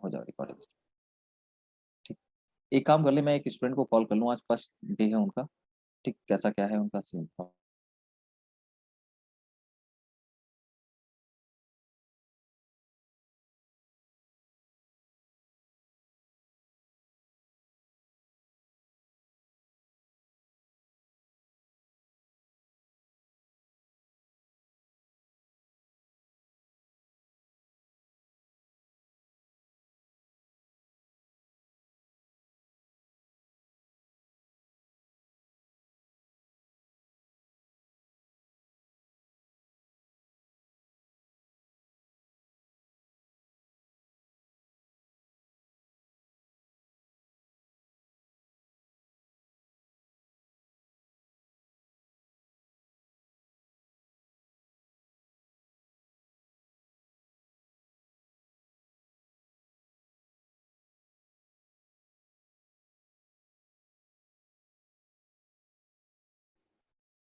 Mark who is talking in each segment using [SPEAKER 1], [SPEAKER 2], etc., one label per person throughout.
[SPEAKER 1] हो जाओ रिकॉर्डिंग। ठीक, एक काम कर ले, मैं एक स्टूडेंट को कॉल कर लूँ, आज फर्स्ट डे है उनका। ठीक, कैसा क्या है उनका सीन।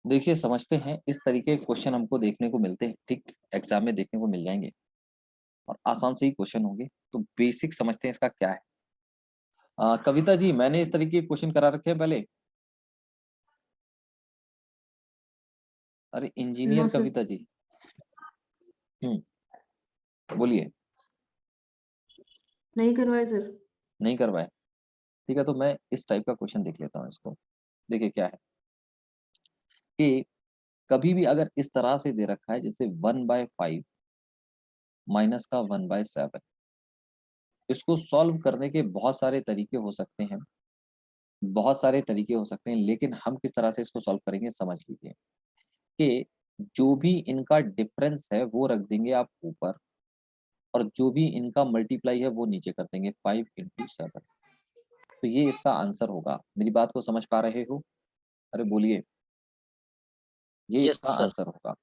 [SPEAKER 1] देखिए, समझते हैं, इस तरीके के क्वेश्चन हमको देखने को मिलते हैं। ठीक, एग्जाम में देखने को मिल जाएंगे और आसान से ही क्वेश्चन होंगे। तो बेसिक समझते हैं इसका क्या है। कविता जी, मैंने इस तरीके के क्वेश्चन करा रखे हैं पहले। अरे
[SPEAKER 2] no
[SPEAKER 1] engineer
[SPEAKER 2] sir.
[SPEAKER 1] Kavita ji. बोलिए।
[SPEAKER 2] नहीं करवाए सर।
[SPEAKER 1] नहीं करवाए? ठीक है, तो मैं इस टाइप का क्वेश्चन देख लेता हूँ इसको। देखिए क्या है कि कभी भी अगर इस तरह से दे रखा है, जैसे 1/5 माइनस का 1/7, इसको सॉल्व करने के बहुत सारे तरीके हो सकते हैं, बहुत सारे तरीके हो सकते हैं, लेकिन हम किस तरह से इसको सॉल्व करेंगे समझ लीजिए कि जो भी इनका डिफरेंस है वो रख देंगे आप ऊपर, और जो भी इनका मल्टीप्लाई है वो नीचे कर देंगे, 5 × 7। तो ये इसका आंसर होगा। मेरी बात को समझ पा रहे हो? अरे बोलिए। ये
[SPEAKER 3] यस
[SPEAKER 1] इसका
[SPEAKER 3] सर।
[SPEAKER 1] आंसर होगा।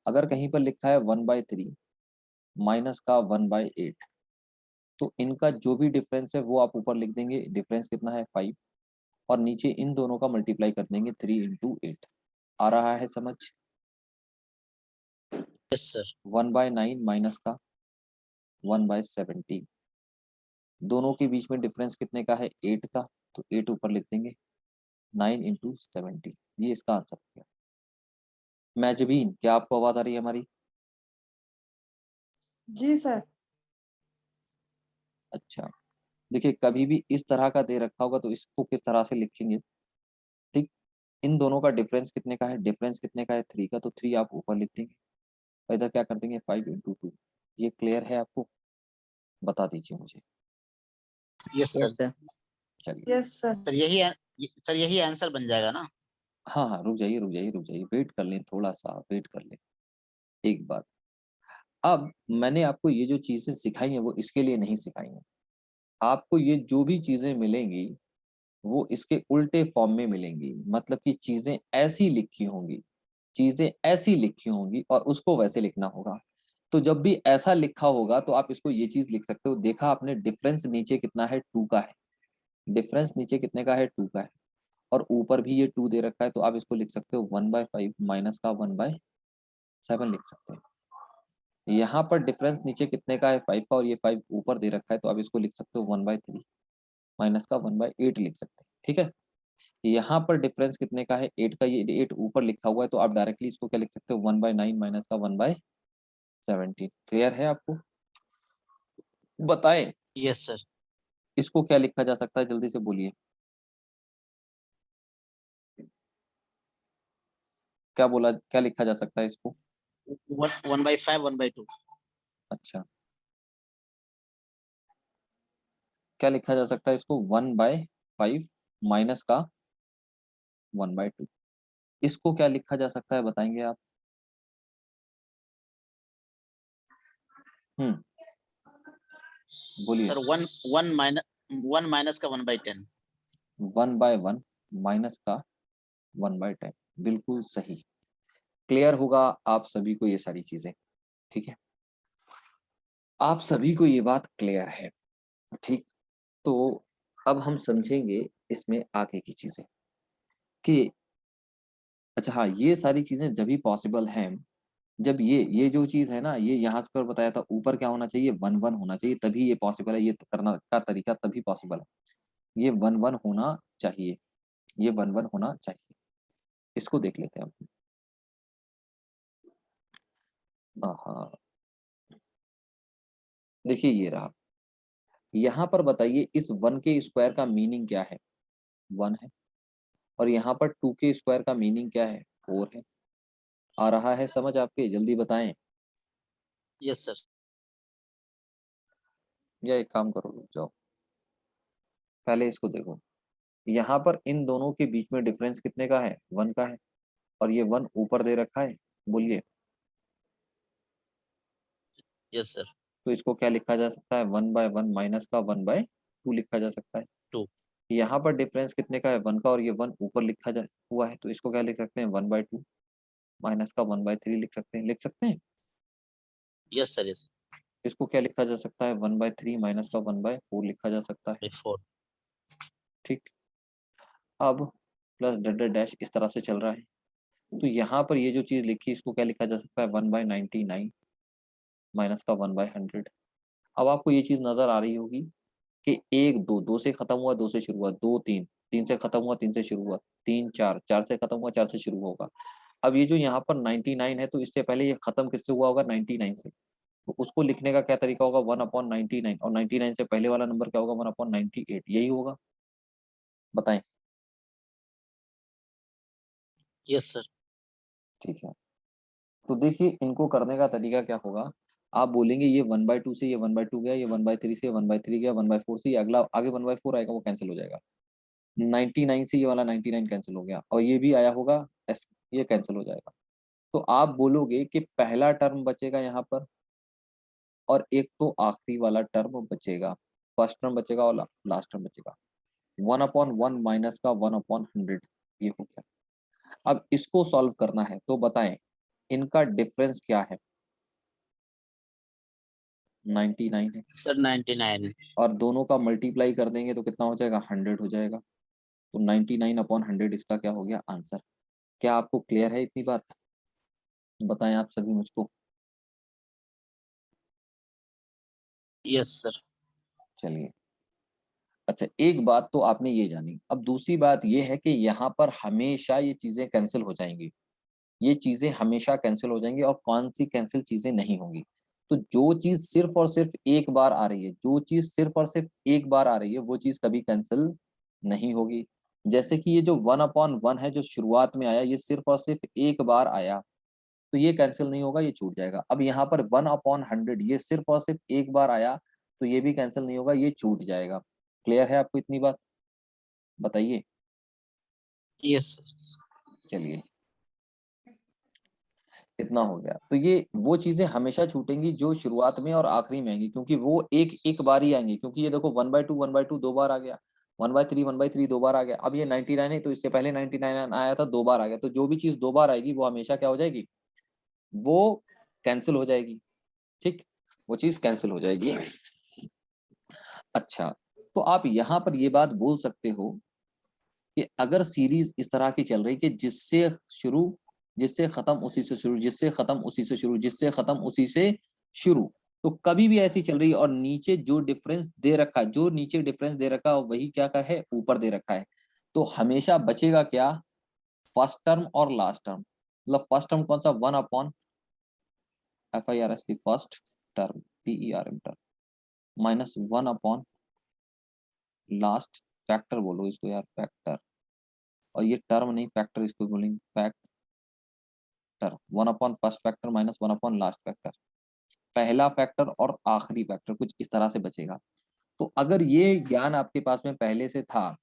[SPEAKER 1] अगर कहीं पर लिखा है 1/3 माइनस का 1/8, तो इनका जो भी डिफरेंस है वो आप ऊपर लिख देंगे, डिफरेंस कितना है 5, और नीचे इन दोनों का मल्टीप्लाई कर देंगे 3 × 8। आ रहा है समझ?
[SPEAKER 3] Yes sir.
[SPEAKER 1] 1/9 माइनस का 1/70, दोनों के बीच में डिफरेंस कितने का है 8 का, तो 8 ऊपर लिख देंगे, 9 × 70। ये इसका आंसर हो गया। मैजबीन, क्या आपको आवाज आ रही है हमारी?
[SPEAKER 2] जी सर।
[SPEAKER 1] अच्छा, देखिए कभी भी इस तरह का दे रखा होगा तो इसको किस तरह से लिखेंगे। ठीक, इन दोनों का डिफरेंस कितने का है, डिफरेंस कितने का है 3 का, तो 3 आप ऊपर लिख देंगे और इधर क्या कर देंगे 5 × 2। ये क्लियर है आपको? बता दीजिए मुझे।
[SPEAKER 3] Yes
[SPEAKER 4] yes
[SPEAKER 3] sir.
[SPEAKER 4] सर।
[SPEAKER 1] चलिए।
[SPEAKER 2] Yes sir.
[SPEAKER 3] सर यही आंसर बन जाएगा ना?
[SPEAKER 1] हाँ हाँ, रुक जाइए रुक जाइए रुक जाइए, वेट कर लें, थोड़ा सा वेट कर लें एक बार। अब मैंने आपको ये जो चीजें सिखाई हैं वो इसके लिए नहीं सिखाई हैं। आपको ये जो भी चीजें मिलेंगी वो इसके उल्टे फॉर्म में मिलेंगी, मतलब कि चीजें ऐसी लिखी होंगी, चीजें ऐसी लिखी होंगी और उसको वैसे लिखना होगा। तो जब भी ऐसा लिखा होगा तो आप इसको ये चीज लिख सकते हो। देखा आपने, डिफरेंस नीचे कितना है 2 का है, डिफरेंस नीचे कितने का है 2 का है, और ऊपर भी ये 2 दे रखा है, तो आप इसको लिख सकते हो 1/5 माइनस का 1/7 लिख सकते हैं। यहाँ पर डिफरेंस नीचे कितने का है 5 का, और ये 5 ऊपर दे रखा है, तो आप इसको लिख सकते हो 1/3 माइनस का 1/8 लिख सकते हैं। ठीक है, यहाँ पर डिफरेंस कितने का है 8 का, ये 8 ऊपर लिखा हुआ है, तो आप डायरेक्टली इसको क्या लिख सकते हो 1/9 माइनस का 1/17। क्लियर है आपको? बताएं
[SPEAKER 3] यस सर।
[SPEAKER 1] इसको क्या लिखा जा सकता है, जल्दी से बोलिए। क्या बोला, क्या लिखा जा सकता है इसको?
[SPEAKER 3] 1/5 1/2।
[SPEAKER 1] अच्छा, क्या लिखा जा सकता है इसको 1/5 माइनस का 1/2। इसको क्या लिखा जा सकता है बताएंगे आप? बोलिए।
[SPEAKER 3] सर 1 माइनस का 1/10।
[SPEAKER 1] 1/1 माइनस का 1/10, बिल्कुल सही। क्लियर होगा आप सभी को ये सारी चीजें? ठीक है, आप सभी को ये बात क्लियर है? ठीक, तो अब हम समझेंगे इसमें आगे की चीजें कि अच्छा हाँ, ये सारी चीजें जब भी पॉसिबल हैं जब ये जो चीज है ना, ये यहाँ पर बताया था ऊपर क्या होना चाहिए, 1 1 होना चाहिए, तभी ये पॉसिबल है, ये करना का तरीका तभी पॉसिबल है। ये 1 1 होना चाहिए, ये 1 1 होना चाहिए। इसको देख लेते हैं अब। हाँ, देखिए ये रहा। यहाँ पर बताइए इस 1 के स्क्वायर का मीनिंग क्या है, 1 है। और यहाँ पर 2 के स्क्वायर का मीनिंग क्या है, 4 है। आ रहा है समझ आपके, जल्दी बताएं।
[SPEAKER 3] Yes sir.
[SPEAKER 1] या एक काम करो, रुक जाओ, पहले इसको देखो। यहाँ पर इन दोनों के बीच में डिफरेंस कितने का है, 1 का है। और ये 1 ऊपर दे रखा है, बोलिए।
[SPEAKER 3] Yes sir.
[SPEAKER 1] तो इसको क्या लिखा जा सकता है, 1/1 माइनस का 1/2 लिखा जा सकता है।
[SPEAKER 3] 2।
[SPEAKER 1] यहाँ पर डिफरेंस कितने का है, 1 का, और ये 1 ऊपर लिखा जा हुआ है, तो इसको क्या लिख सकते हैं, 1/2 माइनस का 1/3 लिख सकते हैं, लिख सकते हैं।
[SPEAKER 3] Yes sir. यस।
[SPEAKER 1] इसको क्या लिखा जा सकता है, 1/3 माइनस का 1/4 लिखा जा सकता है।
[SPEAKER 3] 4।
[SPEAKER 1] ठीक। अब प्लस डट डट डैश इस तरह से चल रहा है। तो यहाँ पर ये जो चीज लिखी इसको क्या लिखा जा सकता है, 1/99 माइनस का 1/100। अब आपको ये चीज नजर आ रही होगी कि 1 2 2 से खत्म हुआ, 2 से शुरू हुआ, 2 3 3 से खत्म हुआ, 3 से शुरू हुआ, 3 4 4 से खत्म हुआ, 4 से शुरू होगा। अब ये जो यहाँ पर 99 है, तो इससे पहले ये खत्म किससे हुआ होगा, 99 से। तो उसको लिखने का क्या तरीका होगा, 1/99, और 99 से पहले वाला नंबर क्या होगा, 1/98, यही होगा। बताएं।
[SPEAKER 3] Yes sir.
[SPEAKER 1] ठीक है। तो देखिए इनको करने का तरीका क्या होगा। आप बोलेंगे ये 1/2 से ये 1/2 गया, ये 1/3 से ये 1/3 गया, 1/4 से ये अगला आगे 1/4 आएगा, वो कैंसिल हो जाएगा। 99 से ये वाला 99 कैंसिल हो गया, और ये भी आया होगा एस, ये कैंसिल हो जाएगा। तो आप बोलोगे कि पहला टर्म बचेगा यहाँ पर, और एक तो आखिरी वाला टर्म बचेगा। फर्स्ट टर्म बचेगा और लास्ट टर्म बचेगा। 1/1 माइनस का 1/100, ये हो गया। अब इसको सॉल्व करना है, तो बताएं इनका डिफरेंस क्या है, 99 है।
[SPEAKER 3] सर 99।
[SPEAKER 1] और दोनों का मल्टीप्लाई कर देंगे तो कितना हो जाएगा, 100 हो जाएगा। तो 99/100 इसका क्या हो गया, आंसर। क्या आपको क्लियर है इतनी बात, बताएं आप सभी मुझको।
[SPEAKER 3] Yes sir.
[SPEAKER 1] चलिए, अच्छा एक बात तो आपने ये जानी। अब दूसरी बात ये है कि यहाँ पर हमेशा ये चीजें कैंसिल हो जाएंगी, ये चीजें हमेशा कैंसिल हो जाएंगी, और कौन सी कैंसिल चीजें नहीं होंगी। तो जो चीज सिर्फ और सिर्फ एक बार आ रही है, जो चीज सिर्फ और सिर्फ एक बार आ रही है, वो चीज कभी कैंसिल नहीं होगी। जैसे कि ये जो 1/1 है जो शुरुआत में आया, ये सिर्फ और सिर्फ एक बार आया, तो ये कैंसिल नहीं होगा, ये छूट जाएगा। अब यहाँ पर 1/100 ये सिर्फ और सिर्फ एक बार आया, तो ये भी कैंसिल नहीं होगा, ये छूट जाएगा। क्लियर है आपको इतनी बात, बताइए।
[SPEAKER 3] Yes sir.
[SPEAKER 1] चलिए, इतना हो गया। तो ये वो चीजें हमेशा छूटेंगी जो शुरुआत में और आखिरी में आएंगी, क्योंकि वो एक एक बार ही आएंगी। क्योंकि ये देखो 1/2 दो बार आ गया, 1/3 दो बार आ गया। अब ये 99 है, तो इससे पहले 99 आया था, 2 बार आ गया। तो जो भी चीज 2 बार आएगी वो हमेशा क्या हो जाएगी, वो कैंसिल हो जाएगी। ठीक, वो चीज कैंसिल हो जाएगी। अच्छा, तो आप यहाँ पर ये बात बोल सकते हो कि अगर सीरीज इस तरह की चल रही कि जिससे शुरू, जिससे खत्म, उसी से शुरू, जिससे खत्म, उसी से शुरू, जिससे खत्म, उसी से शुरू, तो कभी भी ऐसी चल रही है, और नीचे जो डिफरेंस दे रखा है, जो नीचे डिफरेंस दे रखा है वही क्या कर है, ऊपर दे रखा है। तो हमेशा बचेगा क्या, फर्स्ट टर्म और लास्ट टर्म। मतलब फर्स्ट टर्म कौन सा, 1/FIRST first term, TERM term, minus 1/लास्ट फैक्टर, बोलो इसको यार, फैक्टर। और ये टर्म नहीं, फैक्टर इसको बोलेंगे, फैक्टर। 1/फर्स्ट फैक्टर माइनस 1/लास्ट फैक्टर, पहला फैक्टर और आखिरी फैक्टर, कुछ इस तरह से बचेगा। तो अगर ये ज्ञान आपके पास में पहले से था,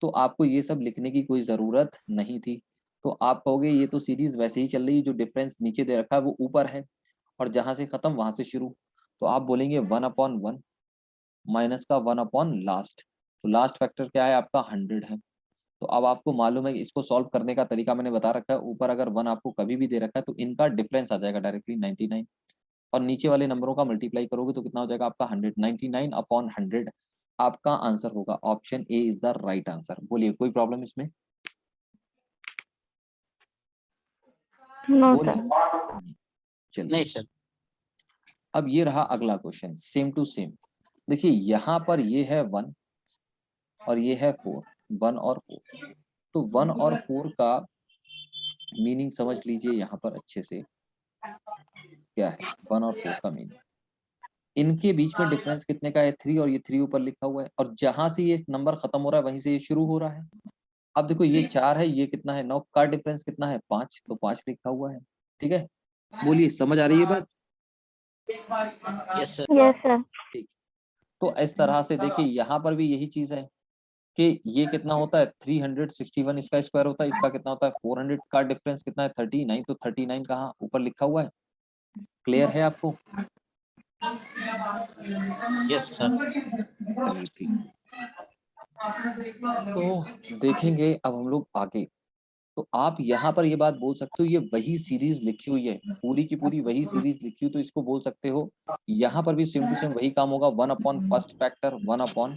[SPEAKER 1] तो आपको ये सब लिखने की कोई जरूरत नहीं थी। तो आप कहोगे ये तो सीरीज वैसे ही चल रही है, जो डिफरेंस नीचे दे रखा है वो ऊपर है, और जहां से खत्म वहां से शुरू। तो आप बोलेंगे 1/1 माइनस का 1/लास्ट। तो लास्ट फैक्टर क्या है आपका, 100 है। तो अब आपको मालूम है कि इसको सॉल्व करने का तरीका मैंने बता रखा है। ऊपर अगर 1 आपको कभी भी दे रखा है, तो इनका डिफरेंस आ जाएगा डायरेक्टली 99, और नीचे वाले नंबरों का मल्टीप्लाई करोगे तो कितना हो जाएगा आपका, 100। 99/100 आपका आंसर होगा। Option A is the right answer. बोलिए, कोई प्रॉब्लम इसमें,
[SPEAKER 2] नो
[SPEAKER 1] बोलिए।
[SPEAKER 2] सर।
[SPEAKER 1] चलिए
[SPEAKER 3] नहीं सर।
[SPEAKER 1] अब ये रहा अगला क्वेश्चन, सेम टू सेम। देखिए यहाँ पर ये है 1 और ये है 4, 1 और 4। तो 1 और 4 का मीनिंग समझ लीजिए यहाँ पर अच्छे से, क्या है 1 और 4 का मीनिंग। इनके बीच में डिफरेंस कितने का है, 3, और ये 3 ऊपर लिखा हुआ है, और जहां से ये नंबर खत्म हो रहा है वहीं से ये शुरू हो रहा है। अब देखो ये 4 है, ये कितना है 9, का डिफरेंस कितना है 5, तो 5 लिखा हुआ है। ठीक है, बोलिए समझ आ रही है बात?
[SPEAKER 3] Yes sir.
[SPEAKER 2] Yes sir.
[SPEAKER 1] ठीक, तो इस तरह से देखिए यहाँ पर भी यही चीज है कि ये कितना होता है 361, इसका स्क्वायर होता है, इसका कितना होता है 400, का डिफरेंस कितना है 39, तो 39 कहाँ ऊपर लिखा हुआ है। क्लियर है आपको?
[SPEAKER 3] Yes sir.
[SPEAKER 1] चलिए ठीक, तो देखेंगे अब हम लोग आगे। तो आप यहाँ पर ये बात बोल सकते हो, ये वही सीरीज लिखी हुई है, पूरी की पूरी वही सीरीज लिखी हुई, तो इसको बोल सकते हो यहाँ पर भी सेम टू सेम वही काम होगा, 1 upon first factor, 1 upon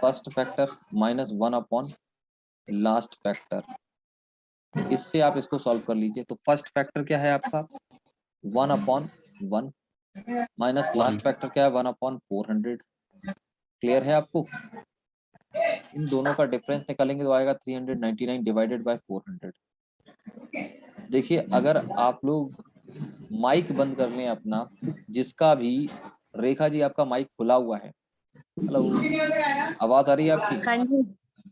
[SPEAKER 1] first factor minus 1 upon last factor. इससे आप इसको सॉल्व कर लीजिए। तो फर्स्ट फैक्टर क्या है आपका 1 अपॉन 1 माइनस
[SPEAKER 3] 1।
[SPEAKER 1] लास्ट फैक्टर क्या है 1 अपॉन 400। क्लियर है आपको? इन दोनों का डिफरेंस निकालेंगे तो आएगा 399 डिवाइडेड बाय 400। देखिए अगर आप लोग माइक बंद कर लें अपना, जिसका भी, रेखा जी आपका माइक खुला हुआ है, हेलो, आवाज आ रही है आपकी?
[SPEAKER 2] हाँ जी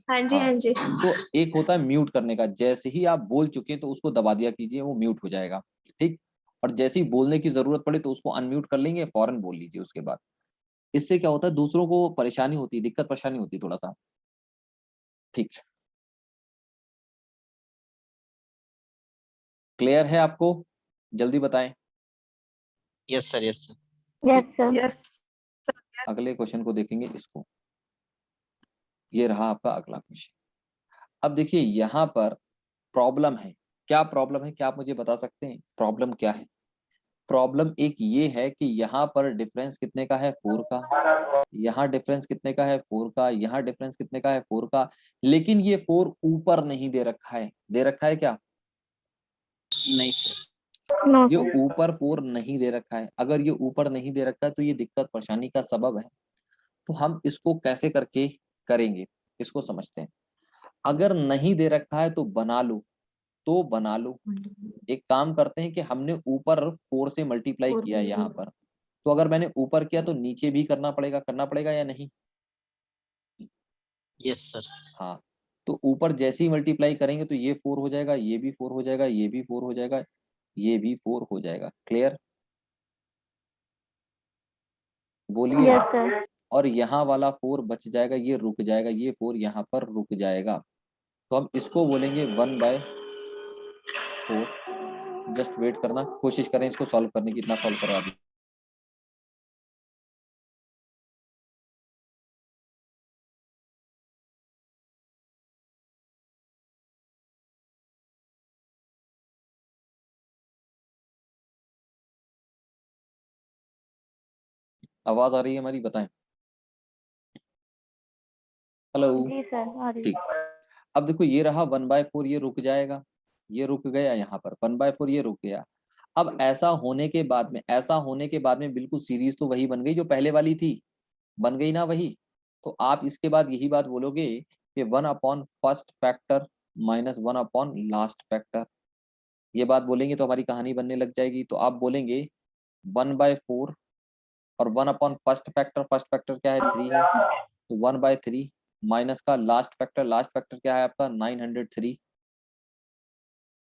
[SPEAKER 2] हाँ जी
[SPEAKER 1] हाँ,
[SPEAKER 2] हाँ जी।
[SPEAKER 1] तो एक होता है म्यूट करने का, जैसे ही आप बोल चुके हैं तो उसको दबा दिया कीजिए, वो म्यूट हो जाएगा। ठीक, और जैसे ही बोलने की जरूरत पड़े तो उसको अनम्यूट कर लेंगे, फौरन बोल लीजिए उसके बाद। इससे क्या होता है, दूसरों को परेशानी होती है, दिक्कत परेशानी होती है थोड़ा सा। ठीक, क्लियर है आपको? जल्दी बताएं।
[SPEAKER 3] Yes sir. Yes sir.
[SPEAKER 2] Yes sir.
[SPEAKER 4] Yes
[SPEAKER 1] अगले क्वेश्चन को देखेंगे इसको। ये रहा आपका अगला क्वेश्चन। अब देखिए यहाँ पर प्रॉब्लम है। क्या प्रॉब्लम है, क्या आप मुझे बता सकते हैं प्रॉब्लम क्या है? प्रॉब्लम एक ये है कि यहाँ पर डिफरेंस कितने का है 4 का, यहाँ डिफरेंस कितने का है 4 का, यहाँ डिफरेंस कितने का है 4 का, लेकिन ये 4 ऊपर नहीं दे रखा है। दे रखा है क्या?
[SPEAKER 3] नहीं सर।
[SPEAKER 2] नो
[SPEAKER 1] ये
[SPEAKER 2] सर।
[SPEAKER 1] ऊपर 4 नहीं दे रखा है। अगर ये ऊपर नहीं दे रखा है तो ये दिक्कत परेशानी का सबब है। तो हम इसको कैसे करके करेंगे, इसको समझते हैं। अगर नहीं दे रखा है तो बना लो, तो बना लो। एक काम करते हैं कि हमने ऊपर 4 से मल्टीप्लाई किया यहाँ पर, तो अगर मैंने ऊपर किया तो नीचे भी करना पड़ेगा या नहीं?
[SPEAKER 3] Yes sir.
[SPEAKER 1] हाँ, तो ऊपर जैसे ही मल्टीप्लाई करेंगे तो ये 4 हो जाएगा, ये भी 4 हो जाएगा, ये भी 4 हो जाएगा, ये भी 4 हो जाएगा। क्लियर? बोलिए।
[SPEAKER 2] Yes sir.
[SPEAKER 1] और यहाँ वाला 4 बच जाएगा, ये रुक जाएगा, ये 4 यहाँ पर रुक जाएगा। तो हम इसको बोलेंगे 1/4। जस्ट वेट करना, कोशिश करें इसको सॉल्व करने की, इतना सॉल्व करवा दी। आवाज आ रही है हमारी? बताएं। हेलो।
[SPEAKER 2] जी सर आ रही
[SPEAKER 1] ठीक, अब देखो ये रहा 1/4, ये रुक जाएगा, ये रुक गया यहाँ पर 1/4, ये रुक गया। अब ऐसा होने के बाद में बिल्कुल सीरीज तो वही बन गई जो पहले वाली थी, बन गई ना वही। तो आप इसके बाद यही बात बोलोगे कि 1 upon first factor minus 1 upon last factor. ये बात बोलेंगे तो हमारी कहानी बनने लग जाएगी। तो आप बोलेंगे 1/4 और 1 अपॉन फर्स्ट फैक्टर क्या है 3 है, तो 1/3 माइनस का लास्ट फैक्टर क्या है आपका 903।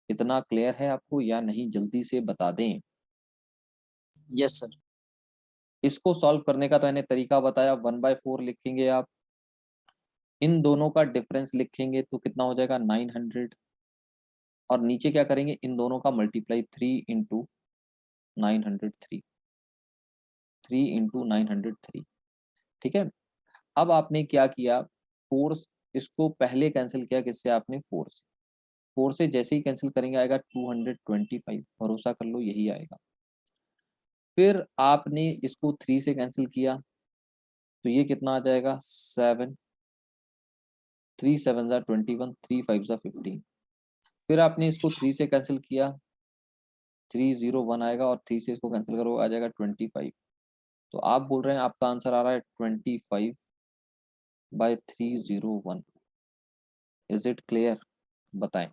[SPEAKER 1] इतना क्लियर है आपको या नहीं, जल्दी से बता दें।
[SPEAKER 3] Yes sir.
[SPEAKER 1] इसको सॉल्व करने का तो मैंने तरीका बताया, 1/4 लिखेंगे आप, इन दोनों का डिफरेंस लिखेंगे तो कितना हो जाएगा 900, और नीचे क्या करेंगे इन दोनों का मल्टीप्लाई 3 इंटू 903, 3 इंटू 903। ठीक है, अब आपने क्या किया, फोर्स इसको पहले कैंसिल किया, किससे आपने 4 से जैसे ही कैंसिल करेंगे आएगा 225, भरोसा कर लो यही आएगा। फिर आपने इसको 3 से कैंसिल किया तो ये कितना आ जाएगा 7, 3 7 ज़ा 21, 3 5 ज़ा 15। फिर आपने इसको 3 से कैंसिल किया 301 आएगा और 3 से इसको कैंसिल करो आ जाएगा 25। तो आप बोल रहे हैं आपका आंसर आ रहा है 25/301। Is it clear? बताएं,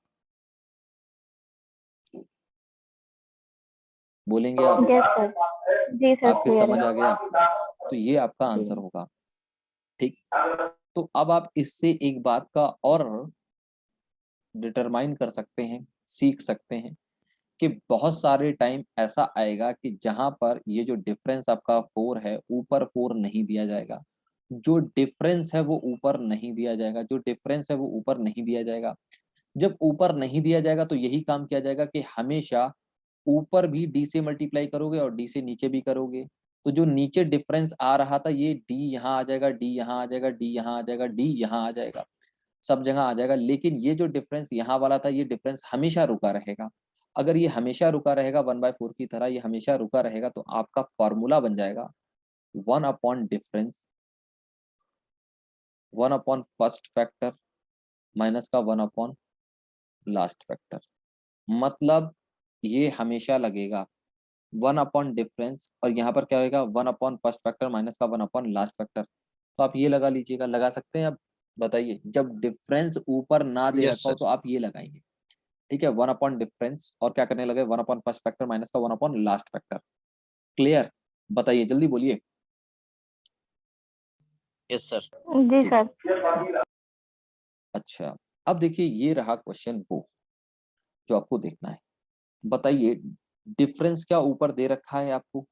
[SPEAKER 1] बोलेंगे आप?
[SPEAKER 2] यस सर, जी सर
[SPEAKER 1] आपके
[SPEAKER 2] क्लियर
[SPEAKER 1] समझ
[SPEAKER 2] है।
[SPEAKER 1] आ गया? तो ये आपका
[SPEAKER 2] जी
[SPEAKER 1] आंसर होगा। ठीक, तो अब आप इससे एक बात का और डिटरमाइन कर सकते हैं, सीख सकते हैं कि बहुत सारे टाइम ऐसा आएगा कि जहां पर ये जो डिफरेंस आपका 4 है ऊपर 4 नहीं दिया जाएगा, जो डिफरेंस है वो ऊपर नहीं दिया जाएगा, जो डिफरेंस है वो ऊपर नहीं दिया जाएगा। जब ऊपर नहीं दिया जाएगा तो यही काम किया जाएगा कि हमेशा ऊपर भी डी से मल्टीप्लाई करोगे और डी से नीचे भी करोगे। तो जो नीचे डिफरेंस आ रहा था ये डी यहाँ आ जाएगा, डी यहाँ आ जाएगा, डी यहाँ आ जाएगा, डी यहाँ आ जाएगा, सब जगह आ जाएगा। लेकिन ये जो डिफरेंस यहाँ वाला था ये डिफरेंस हमेशा रुका रहेगा। अगर ये हमेशा रुका रहेगा 1/4 की तरह ये हमेशा रुका रहेगा तो आपका फॉर्मूला बन जाएगा 1 upon difference 1 upon first factor minus का 1 अपॉन लास्ट फैक्टर। मतलब ये हमेशा लगेगा 1 अपॉन डिफरेंस और यहाँ पर क्या होगा 1 अपॉन फर्स्ट फैक्टर माइनस का 1 अपॉन लास्ट फैक्टर। तो आप ये लगा लीजिएगा, लगा सकते हैं आप? बताइए, जब डिफरेंस ऊपर ना दे
[SPEAKER 3] यस
[SPEAKER 1] रखा हो
[SPEAKER 3] सर।
[SPEAKER 1] तो आप ये लगाएंगे। ठीक है, 1 अपॉन डिफरेंस और क्या करने लगे 1 अपॉन फर्स्ट फैक्टर माइनस का 1 अपॉन लास्ट फैक्टर। क्लियर? बताइए, जल्दी बोलिए।
[SPEAKER 3] Yes sir.
[SPEAKER 2] जी
[SPEAKER 1] ठीक,
[SPEAKER 2] सर।
[SPEAKER 1] अच्छा, अब देखिए ये रहा क्वेश्चन वो जो आपको देखना है। बताइए, डिफरेंस क्या ऊपर दे रखा है आपको?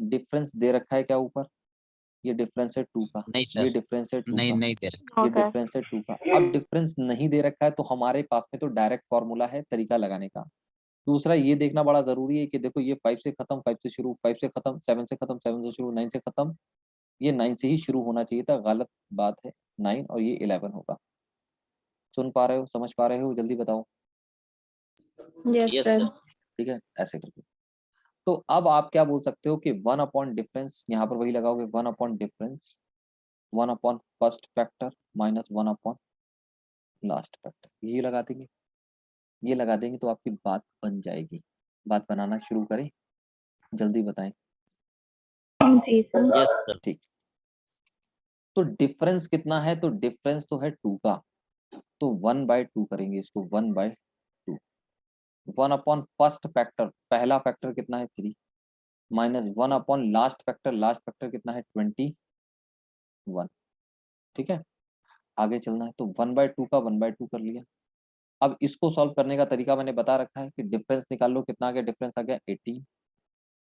[SPEAKER 1] डिफरेंस दे रखा है क्या ऊपर? ये डिफरेंस है 2 का,
[SPEAKER 3] नहीं
[SPEAKER 1] ये
[SPEAKER 3] सर,
[SPEAKER 1] डिफरेंस है 2
[SPEAKER 3] नहीं
[SPEAKER 1] का,
[SPEAKER 3] नहीं दे रखा।
[SPEAKER 1] ये
[SPEAKER 2] नो सर।
[SPEAKER 1] डिफरेंस है 2 का। अब डिफरेंस नहीं दे रखा है तो हमारे पास में तो डायरेक्ट फॉर्मूला है तरीका लगाने का। दूसरा ये देखना बड़ा जरूरी है कि देखो ये 5 से खत्म, 5 से शुरू, 5 से खत्म, 7 से खत्म, 7 से शुरू, 9 से खत्म। ये 9 से ही शुरू होना चाहिए था, गलत बात है। 9 और ये 11 होगा। सुन पा रहे हो, समझ पा रहे हो? जल्दी बताओ।
[SPEAKER 2] Yes
[SPEAKER 3] yes
[SPEAKER 2] sir.
[SPEAKER 3] सर।
[SPEAKER 1] ठीक है, ऐसे करके। तो अब आप क्या बोल सकते हो कि 1 अपॉन डिफरेंस, यहाँ पर वही लगाओगे 1 upon difference 1 upon first factor minus 1 upon last factor, ये लगा देंगे। ये लगा देंगे तो आपकी बात बन जाएगी। बात बनाना शुरू करें, जल्दी बताएं।
[SPEAKER 2] जी सर।
[SPEAKER 3] Yes sir.
[SPEAKER 1] ठीक, तो डिफरेंस कितना है? तो डिफरेंस तो है 2 का, तो 1/2 करेंगे इसको, 1/2। 1 अपॉन फर्स्ट फैक्टर, पहला फैक्टर कितना है 3, minus 1 upon last factor, last factor कितना है 21। ठीक है, आगे चलना है तो 1/2 का 1/2 कर लिया। अब इसको सॉल्व करने का तरीका मैंने बता रखा है कि डिफरेंस निकाल लो, कितना आ गया? डिफरेंस आ गया 18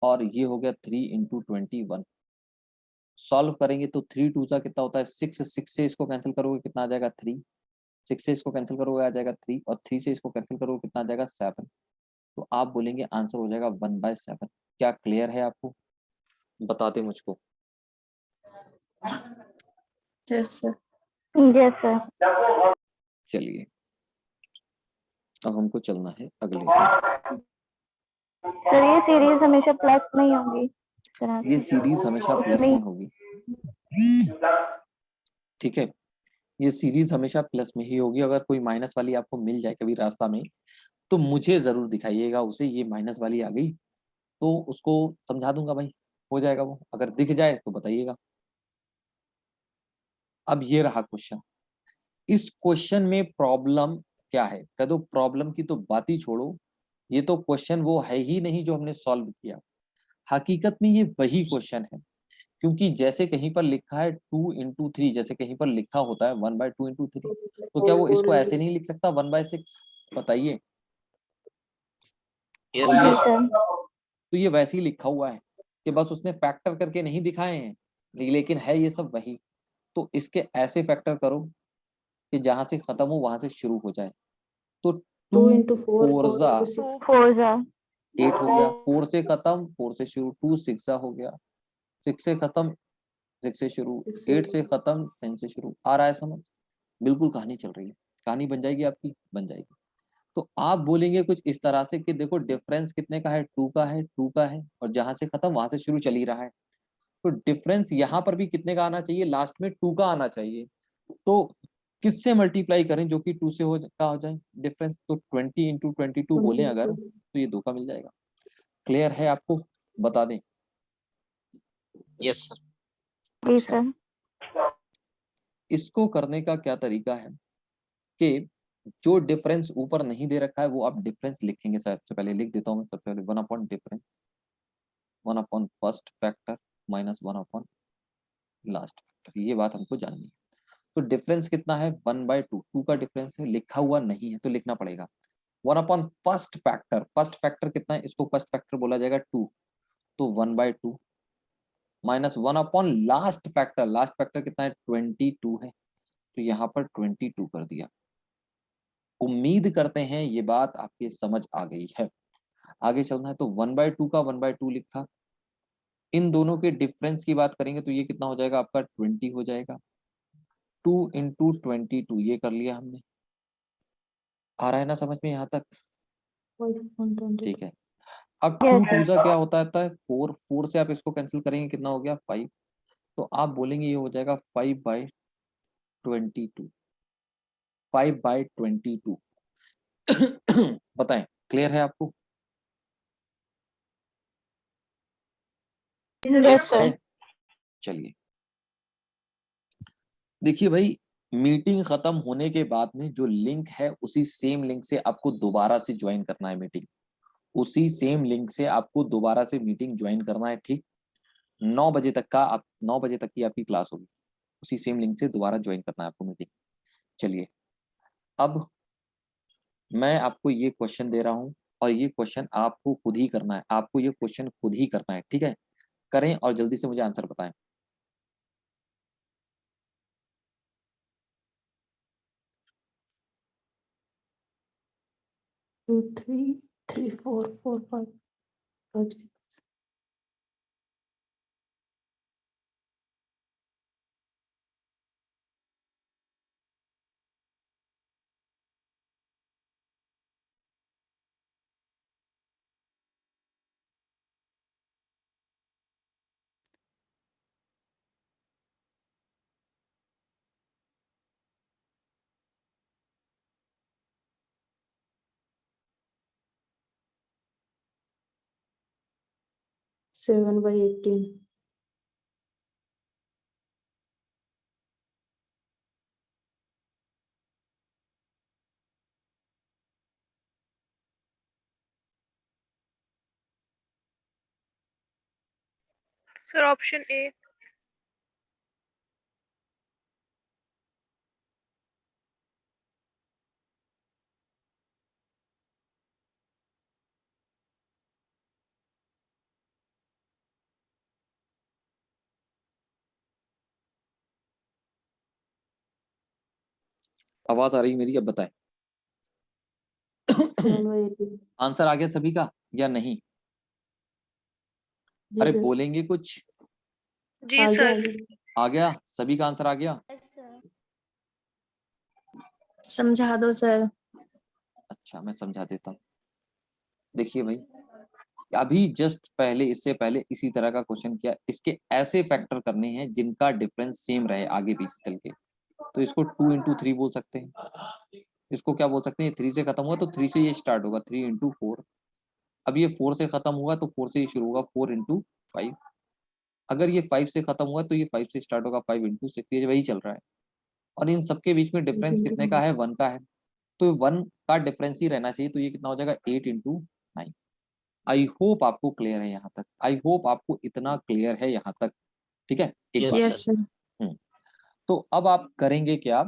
[SPEAKER 1] और ये हो गया 3 इंटू 21। सॉल्व करेंगे तो 3 2 सा कितना होता है 6, 6 से इसको कैंसिल करोगे कितना आ जाएगा 3, 6 से इसको कैंसिल करोगे आ जाएगा 3 और 3 से इसको कैंसिल करोगे कितना आ जाएगा 7। तो आप बोलेंगे आंसर हो जाएगा 1/7। क्या क्लियर है आपको? बताते मुझको।
[SPEAKER 2] Yes sir. Yes sir.
[SPEAKER 1] चलिए, अब हमको चलना है अगले पे।
[SPEAKER 2] सर ये सीरीज हमेशा प्लस में ही होगी इस तरह
[SPEAKER 1] ये
[SPEAKER 2] से।
[SPEAKER 1] सीरीज हमेशा प्लस
[SPEAKER 2] नहीं।
[SPEAKER 1] में होगी। ठीक है, ये सीरीज हमेशा प्लस में ही होगी। अगर कोई माइनस वाली आपको मिल जाए कभी रास्ता में तो मुझे जरूर दिखाइएगा उसे, ये माइनस वाली आ गई तो उसको समझा दूंगा भाई, हो जाएगा वो। अगर दिख जाए तो बताइएगा। अब ये रहा क्वेश्चन। इस क्वेश्चन में प्रॉब्लम क्या है? कह दो प्रॉब्लम की तो बात ही छोड़ो, ये तो क्वेश्चन वो है ही नहीं जो हमने सॉल्व किया। हकीकत में ये वही क्वेश्चन है, क्योंकि जैसे कहीं पर लिखा है 2 इंटू 3, जैसे कहीं पर लिखा होता है 1/2 इंटू 3, तो क्या वो इसको ऐसे नहीं लिख सकता 1/6? बताइए।
[SPEAKER 3] यस
[SPEAKER 1] तो ये
[SPEAKER 2] जी
[SPEAKER 3] सर।
[SPEAKER 2] सर।
[SPEAKER 1] तो ये वैसे ही लिखा हुआ है कि बस उसने फैक्टर करके नहीं दिखाए हैं, लेकिन है ये सब वही। तो इसके ऐसे फैक्टर करो कि जहां से खत्म हो वहां से शुरू हो जाए। तो
[SPEAKER 2] 2
[SPEAKER 1] 2
[SPEAKER 2] इंटू 4
[SPEAKER 1] 4
[SPEAKER 2] 4
[SPEAKER 1] जा
[SPEAKER 2] इंटू 6 4 जा
[SPEAKER 1] 8 हो गया, 4 से खत्म 4 से शुरू, 2 6 जा हो गया, 6 से खत्म 6 से शुरू, 8 से खत्म 10 से शुरू। आ रहा है समझ? बिल्कुल कहानी चल रही है। कहानी बन जाएगी आपकी, बन जाएगी। तो आप बोलेंगे कुछ इस तरह से कि देखो डिफरेंस कितने का है 2 का है, 2 का है और जहां से खत्म वहां से शुरू चल ही रहा है। तो डिफरेंस यहाँ पर भी कितने का आना चाहिए? लास्ट में 2 का आना चाहिए। तो किससे मल्टीप्लाई करें जो कि 2 से हो जाए डिफरेंस, तो 20 इंटू 22 बोले अगर तो ये 2 का मिल जाएगा। क्लियर है आपको? बता दें।
[SPEAKER 3] Yes sir.
[SPEAKER 2] जी
[SPEAKER 1] अच्छा,
[SPEAKER 2] सर।
[SPEAKER 1] इसको करने का क्या तरीका है कि जो डिफरेंस ऊपर नहीं दे रखा है वो आप डिफरेंस लिखेंगे। सबसे पहले लिख देता हूँ मैं, सबसे पहले 1 upon difference, 1 upon first factor minus 1 upon last factor, ये बात हमको जाननी है। तो डिफरेंस कितना है? 1/2, 2 का डिफरेंस है, लिखा हुआ नहीं है तो लिखना पड़ेगा। 1 upon first factor, first factor कितना है? इसको फर्स्ट फैक्टर बोला जाएगा 2, तो 1/2 minus 1 upon last factor, last factor कितना है? 22 है, तो यहाँ पर 22 कर दिया। उम्मीद करते हैं ये बात आपकी समझ आ गई है। आगे चलना है तो 1/2 का 1/2 लिखा। इन दोनों के डिफरेंस की बात करेंगे तो ये कितना हो जाएगा आपका? 20 हो जाएगा। 2 इंटू 22 ये कर लिया हमने। आ रहा है ना समझ में यहाँ तक? ठीक है। अब 2
[SPEAKER 2] यस
[SPEAKER 1] 2
[SPEAKER 2] सर।
[SPEAKER 1] सा क्या होता है? 4, 4 से आप इसको कैंसिल करेंगे, कितना हो गया? 5। तो आप बोलेंगे ये हो जाएगा 5/22, 5/22। बताएं, क्लियर है आपको?
[SPEAKER 2] Yes
[SPEAKER 3] yes
[SPEAKER 2] sir.
[SPEAKER 3] सर।
[SPEAKER 1] है? चलिए, देखिए भाई, मीटिंग खत्म होने के बाद में जो लिंक है उसी सेम लिंक से आपको दोबारा से ज्वाइन करना है मीटिंग। उसी सेम लिंक से आपको दोबारा से मीटिंग ज्वाइन करना है, ठीक? 9 बजे तक का, आप 9 बजे तक की आपकी क्लास होगी। उसी सेम लिंक से दोबारा ज्वाइन करना है आपको मीटिंग। चलिए, अब मैं आपको ये क्वेश्चन दे रहा हूँ और ये क्वेश्चन आपको खुद ही करना है, आपको ये क्वेश्चन खुद ही करना है, ठीक है? करें और जल्दी से मुझे आंसर बताएं।
[SPEAKER 4] 2 3 3 4 4 5 5 6 7/18
[SPEAKER 5] सर ऑप्शन ए।
[SPEAKER 1] आवाज आ रही है मेरी? अब बताएं।
[SPEAKER 4] 7/18
[SPEAKER 1] आंसर आ गया सभी का या नहीं?
[SPEAKER 4] जी
[SPEAKER 1] अरे
[SPEAKER 4] सर
[SPEAKER 1] बोलेंगे कुछ?
[SPEAKER 5] जी
[SPEAKER 4] आगे
[SPEAKER 5] सर।
[SPEAKER 4] आगे
[SPEAKER 1] आ गया? सभी का आंसर आ गया?
[SPEAKER 6] समझा दो सर।
[SPEAKER 1] अच्छा, मैं समझा देता हूँ। देखिए भाई, अभी जस्ट पहले, इससे पहले इसी तरह का क्वेश्चन किया। इसके ऐसे फैक्टर करने हैं जिनका डिफरेंस सेम रहे आगे पीछे चल के। तो इसको 2 इंटू 3 बोल सकते हैं। इसको क्या बोल सकते हैं? 3 से खत्म हुआ तो 3 से ये स्टार्ट होगा, 3 इंटू 4। अब ये 4 से खत्म हुआ तो 4 से ये शुरू होगा, 4 इंटू 5। अगर ये 5 से खत्म हुआ तो ये 5 से स्टार्ट होगा, 5 इंटू 6। ये वही चल रहा है। और इन सबके बीच में डिफरेंस कितने का है? 1 का है। तो 1 का डिफरेंस ही रहना चाहिए, तो ये कितना हो जाएगा? 8 इंटू 9। आई होप आपको क्लियर है यहाँ तक। आई होप आपको इतना क्लियर है यहाँ तक, ठीक है? एक
[SPEAKER 3] यस
[SPEAKER 1] बात।
[SPEAKER 6] Yes
[SPEAKER 3] sir.
[SPEAKER 6] सर।
[SPEAKER 1] तो अब आप करेंगे क्या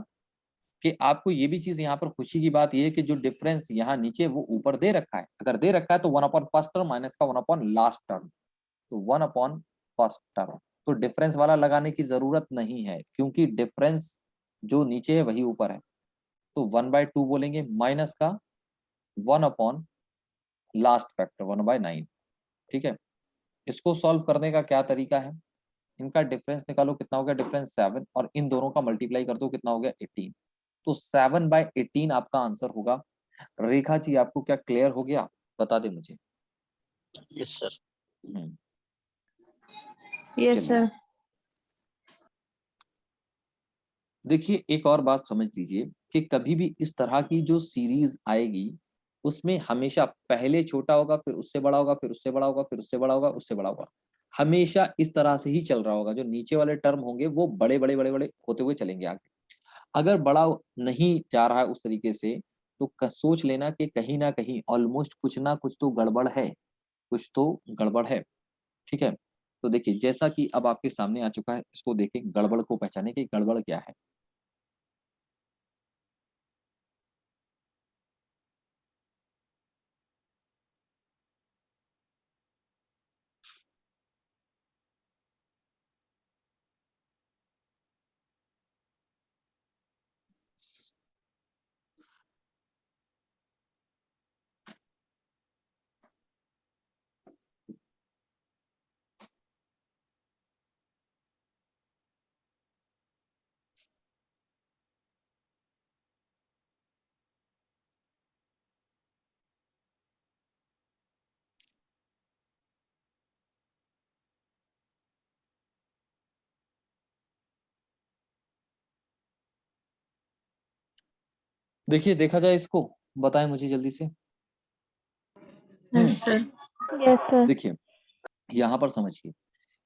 [SPEAKER 1] कि आपको ये भी चीज यहाँ पर खुशी की बात ये है कि जो डिफरेंस यहाँ नीचे वो ऊपर दे रखा है। अगर दे रखा है तो 1 अपॉन फर्स्ट टर्म माइनस का 1 अपॉन लास्ट टर्म, तो 1 अपॉन फर्स्ट टर्म। तो डिफरेंस वाला लगाने की जरूरत नहीं है क्योंकि डिफरेंस जो नीचे है वही ऊपर है। तो 1/2 बोलेंगे माइनस का 1 अपॉन लास्ट फैक्टर 1/9, ठीक है? इसको सॉल्व करने का क्या तरीका है? इनका डिफरेंस निकालो, कितना हो गया डिफरेंस? 7, और इन दोनों का मल्टीप्लाई कर दो, कितना हो गया? 18। तो 7/18 आपका आंसर होगा। रेखा जी, आपको क्या क्लियर हो गया? बता दे मुझे।
[SPEAKER 3] Yes sir.
[SPEAKER 1] हम्म,
[SPEAKER 6] यस
[SPEAKER 1] चलिए।
[SPEAKER 6] सर।
[SPEAKER 1] देखिए एक और बात समझ लीजिए कि कभी भी इस तरह की जो सीरीज आएगी उसमें हमेशा पहले छोटा होगा, फिर उससे बड़ा होगा, फिर उससे बड़ा होगा, फिर उससे बड़ा होगा, उससे बड़ा होगा। हमेशा इस तरह से ही चल रहा होगा। जो नीचे वाले टर्म होंगे वो बड़े बड़े बड़े बड़े होते हुए चलेंगे आगे। अगर बड़ा नहीं जा रहा है उस तरीके से तो सोच लेना कि कहीं ना कहीं ऑलमोस्ट कुछ ना कुछ तो गड़बड़ है, कुछ तो गड़बड़ है। ठीक है, तो देखिए जैसा कि अब आपके सामने आ चुका है, इसको देखें, गड़बड़ को पहचाने कि गड़बड़ क्या है। देखिए देखा जाए इसको, बताएं मुझे जल्दी से।
[SPEAKER 6] Yes sir.
[SPEAKER 2] Yes sir.
[SPEAKER 1] देखिए यहाँ पर समझिए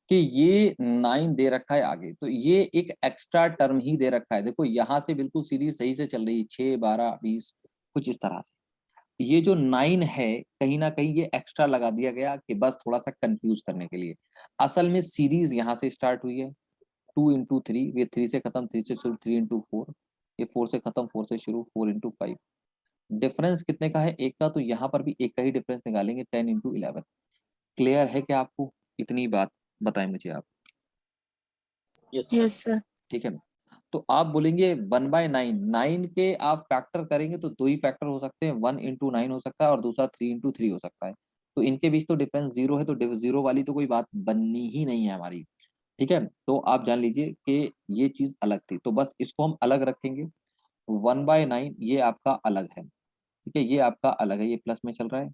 [SPEAKER 1] कि ये 9 दे रखा है आगे, तो ये एक एक्स्ट्रा टर्म ही दे रखा है। देखो यहाँ से बिल्कुल सीधी सही से चल रही है, 6 12 20 कुछ इस तरह से। ये जो 9 है कहीं ना कहीं ये एक्स्ट्रा लगा दिया गया कि बस थोड़ा सा कंफ्यूज करने के लिए। असल में सीरीज यहाँ से स्टार्ट हुई है 2 इंटू 3, ये 3 से खत्म, 3 से शुरू, 3 इंटू 4, ये 4 से खत्म, 4 से शुरू, 4 इंटू 5। डिफरेंस कितने का है? एक का, तो यहाँ पर भी एक का ही डिफरेंस निकालेंगे, 10 इंटू 11। क्लियर है क्या आपको? इतनी बात बताएं मुझे आप।
[SPEAKER 3] Yes
[SPEAKER 6] yes sir.
[SPEAKER 1] ठीक है, तो आप बोलेंगे 1/9, 9 के आप फैक्टर करेंगे तो दो ही फैक्टर हो सकते हैं, 1 इंटू 9 हो सकता है और दूसरा 3 इंटू 3 हो सकता है। तो इनके बीच तो डिफरेंस 0 है, तो जीरो वाली तो कोई बात बननी ही नहीं है हमारी। ठीक है, तो आप जान लीजिए कि ये चीज अलग थी, तो बस इसको हम अलग रखेंगे। 1/9 ये आपका अलग है। ठीक है, ये आपका अलग है, ये प्लस में चल रहा है।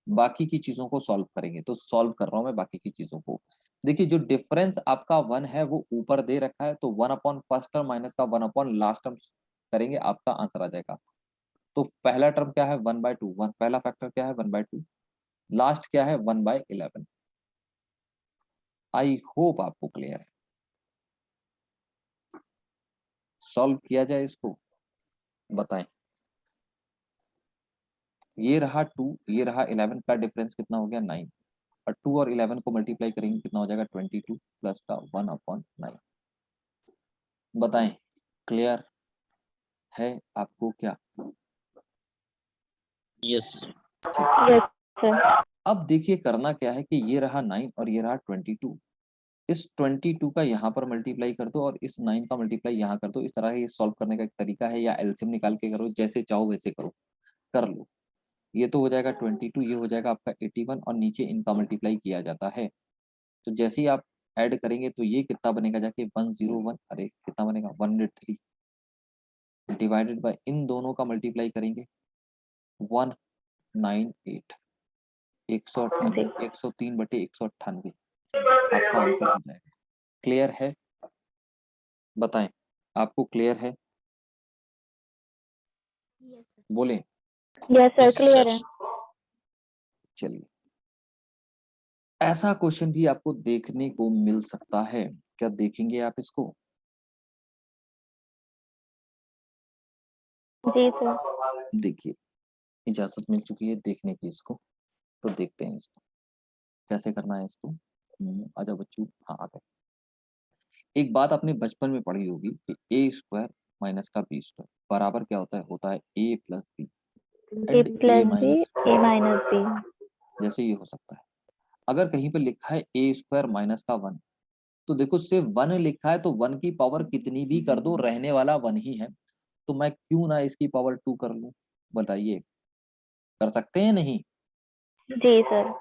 [SPEAKER 1] बाकी की चीजों को सॉल्व करेंगे, तो सॉल्व कर रहा हूं मैं बाकी की चीजों को। देखिए जो डिफरेंस आपका 1 है वो ऊपर दे रखा है, तो 1 अपॉन फर्स्ट टर्म माइनस का 1 अपॉन लास्ट टर्म करेंगे, आपका आंसर आ जाएगा। तो पहला टर्म क्या है? 1/2, वन पहला फैक्टर क्या है? 1/2। लास्ट क्या है? 1/11। आई होप आपको क्लियर है। सॉल्व किया जाए इसको, बताएं। ये रहा 2, ये रहा 11, का डिफरेंस कितना हो गया? 9। और 2 और 11 को मल्टीप्लाई करेंगे कितना हो जाएगा? 22 प्लस का 1/9। बताएं, क्लियर है आपको क्या?
[SPEAKER 3] Yes
[SPEAKER 2] yes sir.
[SPEAKER 1] अब देखिए करना क्या है कि ये रहा 9 और ये रहा 22। इस 22 का यहाँ पर मल्टीप्लाई कर दो और इस 9 का मल्टीप्लाई यहाँ कर दो। इस तरह ये सॉल्व करने का एक तरीका है, या एलसीएम निकाल के करो, जैसे चाहो वैसे करो, कर लो। ये तो हो जाएगा 22, ये हो जाएगा आपका 81 और नीचे इनका मल्टीप्लाई किया जाता है। तो जैसे ही आप ऐड करेंगे तो ये कितना बनेगा जाके? 101, अरे कितना बनेगा? 103 डिवाइडेड बाय इन दोनों का मल्टीप्लाई करेंगे 198,
[SPEAKER 2] जी
[SPEAKER 1] 103/198 आपका आंसर हो जाएगा। क्लियर है? बताएं, आपको क्लियर है? बोले।
[SPEAKER 2] Yes sir,
[SPEAKER 3] yes
[SPEAKER 2] clear
[SPEAKER 3] sir
[SPEAKER 2] है।
[SPEAKER 1] चलिए, ऐसा क्वेश्चन भी आपको देखने को मिल सकता है, क्या देखेंगे आप इसको?
[SPEAKER 2] जी सर।
[SPEAKER 1] देखिए इजाजत मिल चुकी है देखने की इसको, तो देखते हैं इसको कैसे करना है इसको। आजा बच्चू, हाँ आ गए। एक बात आपने बचपन में पढ़ी होगी कि ए स्क्वायर माइनस का बी स्क्वायर बराबर क्या होता है? होता है A plus B
[SPEAKER 2] A
[SPEAKER 1] and A
[SPEAKER 2] plus B,
[SPEAKER 1] minus.
[SPEAKER 2] A minus B.
[SPEAKER 1] जैसे ये हो सकता है, अगर कहीं पे लिखा है ए स्क्वायर माइनस का 1, तो देखो सिर्फ 1 लिखा है तो 1 की पावर कितनी भी कर दो, रहने वाला 1 ही है। तो मैं क्यों ना इसकी पावर 2 कर लूं? बताइए, कर सकते हैं नहीं?
[SPEAKER 2] जी सर।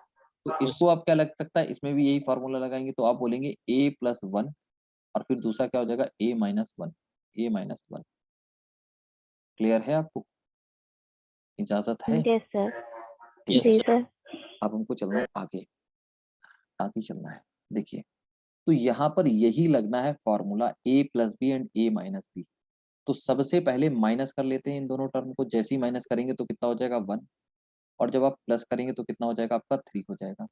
[SPEAKER 1] तो
[SPEAKER 3] यस
[SPEAKER 1] इसको आप क्या लग सकता है, इसमें भी यही फॉर्मूला लगाएंगे, तो आप बोलेंगे ए प्लस 1 और फिर दूसरा क्या हो जाएगा? ए माइनस 1, ए माइनस 1। क्लियर है आपको? इजाजत है?
[SPEAKER 2] Yes sir.
[SPEAKER 1] ठीक
[SPEAKER 3] यस
[SPEAKER 1] है,
[SPEAKER 2] जी
[SPEAKER 3] सर
[SPEAKER 2] सर।
[SPEAKER 1] अब हमको चलना है आगे, आगे चलना है। देखिए, तो यहाँ पर यही लगना है formula, A plus B and A minus B. तो सबसे पहले माइनस कर लेते हैं इन दोनों टर्म को। जैसे ही माइनस करेंगे तो कितना हो जाएगा 1, और जब आप प्लस करेंगे तो कितना हो जाएगा आपका 3 हो जाएगा।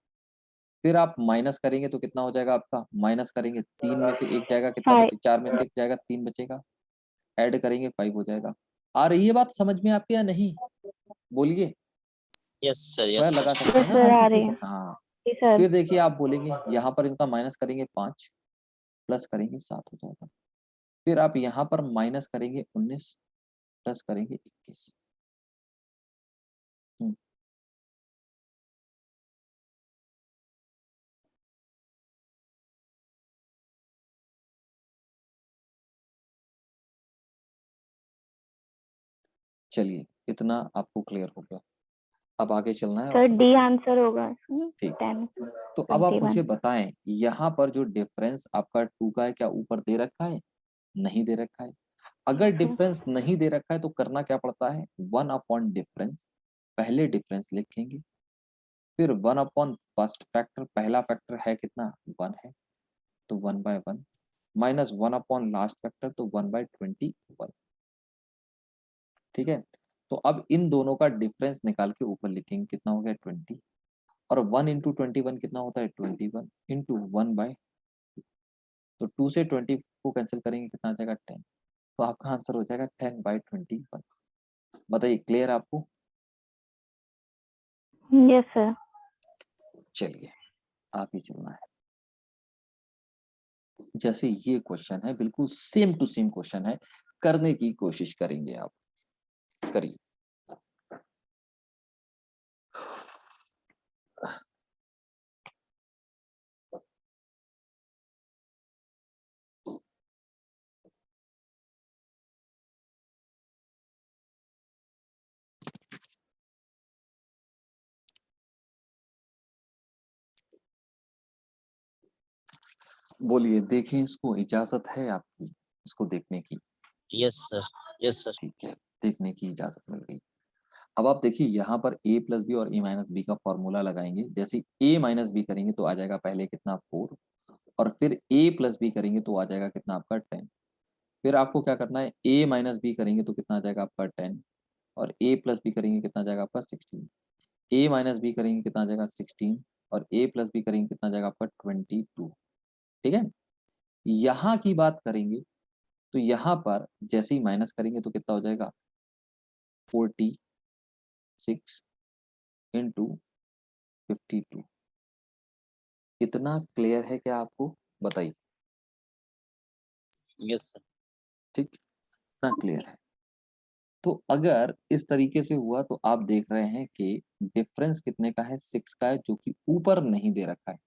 [SPEAKER 1] फिर आप माइनस करेंगे तो कितना हो जाएगा आपका, माइनस करेंगे 3 में से 1 जाएगा, कितना
[SPEAKER 2] 5
[SPEAKER 1] बचे, 4 में से 1 जाएगा, 3 बचेगा, ऐड करेंगे 5 हो जाएगा। आ रही है बात समझ में आपके या नहीं? बोलिए।
[SPEAKER 3] Yes sir,
[SPEAKER 1] square
[SPEAKER 3] yes sir.
[SPEAKER 1] लगा सकते हैं
[SPEAKER 2] यस
[SPEAKER 1] ना
[SPEAKER 2] सर
[SPEAKER 1] हर
[SPEAKER 2] आ
[SPEAKER 1] किसी
[SPEAKER 2] रही
[SPEAKER 1] को।
[SPEAKER 2] है
[SPEAKER 1] हाँ,
[SPEAKER 2] जी सर।
[SPEAKER 1] फिर देखिए आप बोलेंगे यहाँ पर इनका माइनस करेंगे 5, प्लस करेंगे 7 हो जाएगा। फिर आप यहाँ पर माइनस करेंगे 19, प्लस करेंगे 21। चलिए, इतना आपको क्लियर हो गया। अब आगे चलना है
[SPEAKER 2] सर
[SPEAKER 1] ऑप्शन।
[SPEAKER 2] डी आंसर होगा
[SPEAKER 1] ठीक,
[SPEAKER 2] 10
[SPEAKER 1] तो अब आप मुझे
[SPEAKER 2] 21।
[SPEAKER 1] बताएं, यहाँ पर जो डिफरेंस आपका 2 का है क्या ऊपर दे रखा है? नहीं दे रखा है। अगर डिफरेंस नहीं दे रखा है तो करना क्या पड़ता है, 1 अपॉन डिफरेंस, पहले डिफरेंस लिखेंगे, फिर 1 अपॉन फर्स्ट फैक्टर, पहला फैक्टर है कितना 1 है, तो 1/1, माइनस 1 अपॉन लास्ट फैक्टर, तो 1/21। ठीक है, तो अब इन दोनों का डिफरेंस निकाल के ऊपर लिखेंगे, कितना हो गया 20, और 1 इंटू 21 कितना होता है 21 इंटू 1/, तो 2 से 20 को कैंसिल करेंगे, कितना आ जाएगा 10, तो आपका आंसर हो जाएगा 10/21। बताइए, क्लियर आपको?
[SPEAKER 2] Yes sir.
[SPEAKER 1] चलिए आगे चलना है। जैसे ये क्वेश्चन है, बिल्कुल सेम टू सेम क्वेश्चन है, करने की कोशिश करेंगे आप, करिए। बोलिए, देखें इसको, इजाजत है आपकी इसको देखने की?
[SPEAKER 3] Yes sir, yes sir.
[SPEAKER 1] ठीक है, देखने की इजाजत मिल गई। अब आप देखिए, यहाँ पर a प्लस बी और a माइनस बी का फॉर्मूला लगाएंगे। जैसे a माइनस बी करेंगे तो आ जाएगा पहले कितना 4, और फिर a प्लस बी करेंगे तो आ जाएगा कितना आपका 10। फिर आपको क्या करना है, a माइनस बी करेंगे तो कितना आ जाएगा आपका 10, और a प्लस बी करेंगे कितना आ जाएगा आपका 16, a माइनस बी करेंगे कितना आ जाएगा 16, और a प्लस बी करेंगे कितना आ जाएगा आपका 22। ठीक है, यहाँ की बात करेंगे तो यहाँ पर जैसे ही माइनस करेंगे तो कितना हो जाएगा 46 इंटू 52। इतना क्लियर है क्या आपको? बताइए।
[SPEAKER 3] Yes sir.
[SPEAKER 1] ठीक, इतना क्लियर है। तो अगर इस तरीके से हुआ तो आप देख रहे हैं कि डिफरेंस कितने का है, 6 का है, जो कि ऊपर नहीं दे रखा है।